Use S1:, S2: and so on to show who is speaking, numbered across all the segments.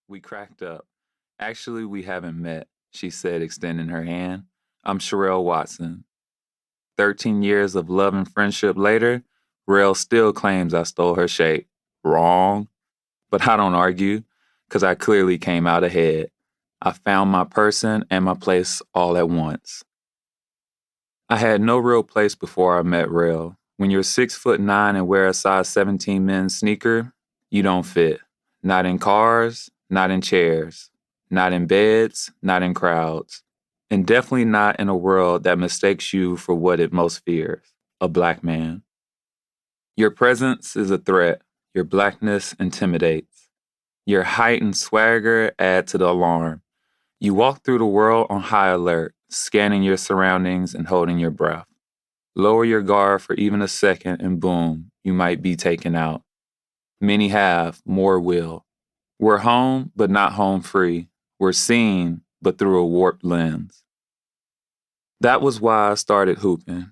S1: We cracked up. Actually, we haven't met, she said, extending her hand. I'm Sherelle Watson. 13 years of love and friendship later, Rel still claims I stole her shape. Wrong. But I don't argue, because I clearly came out ahead. I found my person and my place all at once. I had no real place before I met Rel. When you're 6'9" and wear a size 17 men's sneaker, you don't fit. Not in cars, not in chairs, not in beds, not in crowds, and definitely not in a world that mistakes you for what it most fears, a black man. Your presence is a threat. Your blackness intimidates. Your height and swagger add to the alarm. You walk through the world on high alert, scanning your surroundings and holding your breath. Lower your guard for even a second and boom, you might be taken out. Many have, more will. We're home, but not home free. We're seen, but through a warped lens. That was why I started hooping.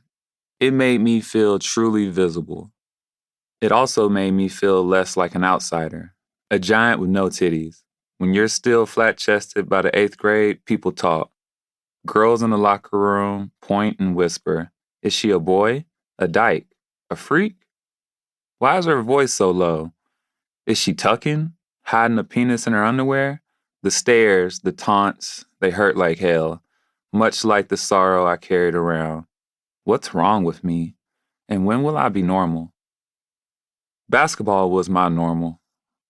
S1: It made me feel truly visible. It also made me feel less like an outsider, a giant with no titties. When you're still flat-chested by the 8th grade, people talk. Girls in the locker room point and whisper, is she a boy? A dyke? A freak? Why is her voice so low? Is she tucking? Hiding a penis in her underwear? The stares, the taunts, they hurt like hell, much like the sorrow I carried around. What's wrong with me? And when will I be normal? Basketball was my normal.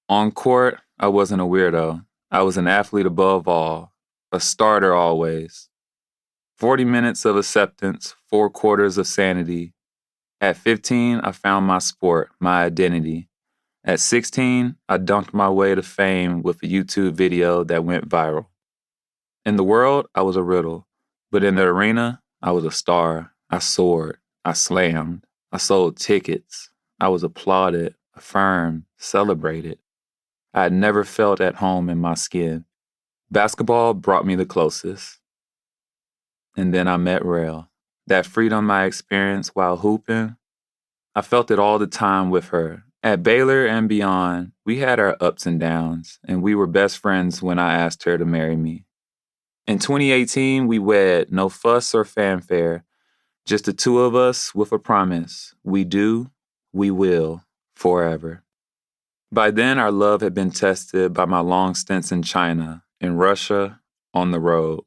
S1: On court, I wasn't a weirdo. I was an athlete above all, a starter always. 40 minutes of acceptance, 4 quarters of sanity. At 15, I found my sport, my identity. At 16, I dunked my way to fame with a YouTube video that went viral. In the world, I was a riddle, but in the arena, I was a star. I soared, I slammed, I sold tickets. I was applauded, affirmed, celebrated. I had never felt at home in my skin. Basketball brought me the closest. And then I met Rel. That freedom I experienced while hooping, I felt it all the time with her. At Baylor and beyond, we had our ups and downs, and we were best friends when I asked her to marry me. In 2018, we wed, no fuss or fanfare, just the two of us with a promise. We do, we will, forever. By then, our love had been tested by my long stints in China, in Russia, on the road.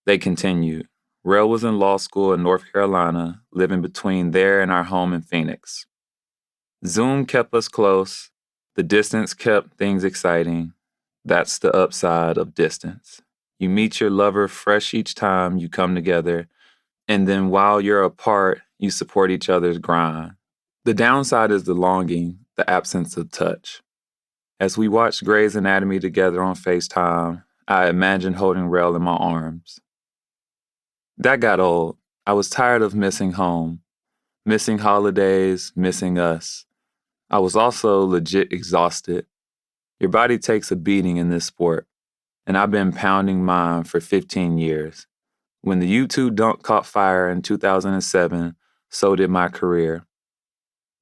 S1: They continued. Rel was in law school in North Carolina, living between there and our home in Phoenix. Zoom kept us close. The distance kept things exciting. That's the upside of distance. You meet your lover fresh each time you come together, and then while you're apart, you support each other's grind. The downside is the longing, the absence of touch. As we watched Grey's Anatomy together on FaceTime, I imagined holding Rel in my arms. That got old. I was tired of missing home, missing holidays, missing us. I was also legit exhausted. Your body takes a beating in this sport, and I've been pounding mine for 15 years. When the U2 dunk caught fire in 2007, so did my career.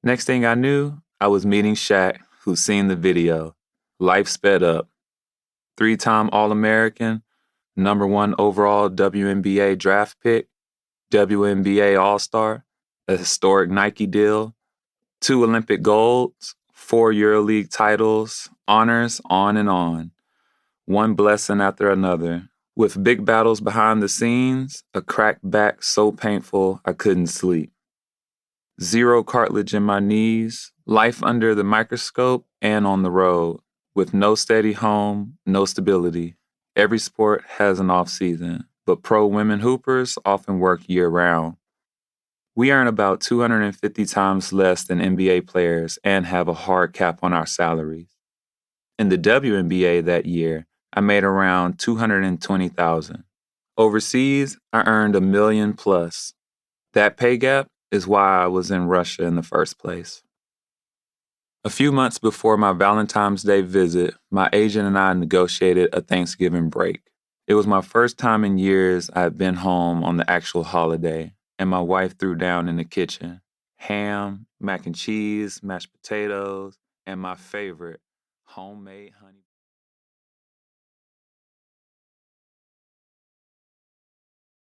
S1: Next thing I knew, I was meeting Shaq, who'd seen the video. Life sped up. 3-time All-American, #1 overall WNBA draft pick, WNBA All-Star, a historic Nike deal, 2 Olympic golds, 4 EuroLeague titles, honors, on and on. One blessing after another. With big battles behind the scenes, a cracked back so painful I couldn't sleep. 0 cartilage in my knees, life under the microscope and on the road, with no steady home, no stability. Every sport has an off-season, but pro women hoopers often work year-round. We earn about 250 times less than NBA players and have a hard cap on our salaries. In the WNBA that year, I made around $220,000. Overseas, I earned $1 million plus. That pay gap is why I was in Russia in the first place. A few months before my Valentine's Day visit, my agent and I negotiated a Thanksgiving break. It was my first time in years I had been home on the actual holiday, and my wife threw down in the kitchen. Ham, mac and cheese, mashed potatoes, and my favorite, homemade honey.